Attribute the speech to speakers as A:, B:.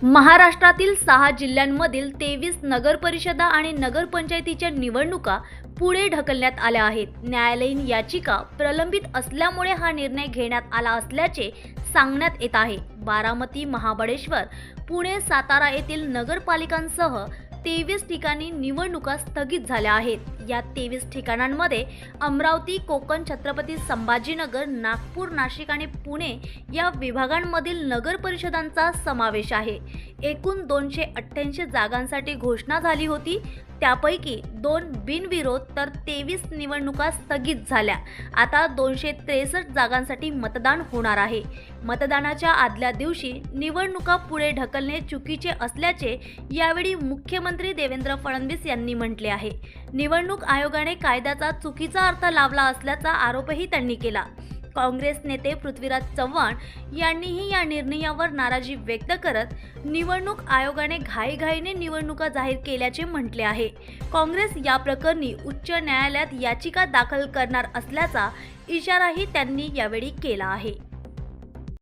A: महाराष्ट्रातील 6 जिल्ह्यांमधील 23 नगरपरिषदा आणि नगरपंचायतीच्या निवडणुका पुढे ढकलण्यात आल्या आहेत. न्यायालयीन याचिका प्रलंबित असल्यामुळे हा निर्णय घेण्यात आला असल्याचे सांगण्यात येत आहे. बारामती, महाबळेश्वर, पुणे, सातारा येथील नगरपालिकांसह 23 ठिकाणी निवडणुका स्थगित झाल्या आहेत. या 23 ठिकाणांमध्ये अमरावती, कोकण, छत्रपती संभाजीनगर, नागपूर, नाशिक आणि पुणे या विभागांमधील नगरपरिषदांचा समावेश आहे. एकूण 288 जागांसाठी घोषणा झाली होती. त्यापैकी 2 बिनविरोध तर 23 निवडणुका स्थगित झाल्या. आता 263 जागांसाठी मतदान होणार आहे. मतदानाच्या आदल्या दिवशी निवडणुका पुढे ढकलणे चुकीचे असल्याचे यावेळी मुख्यमंत्री देवेंद्र फडणवीस यांनी म्हटले आहे. निवडणूक आयोगाने कायद्याचा चुकीचा अर्थ लावला असल्याचा आरोपही त्यांनी केला. काँग्रेस नेते पृथ्वीराज चव्हाण यांनीही या निर्णयावर नाराजी व्यक्त करत निवडणूक आयोगाने घाईघाईने निवडणुका जाहीर केल्याचे म्हटले आहे. काँग्रेस या प्रकरणी उच्च न्यायालयात याचिका दाखल करणार असल्याचा इशाराही त्यांनी यावेळी केला आहे.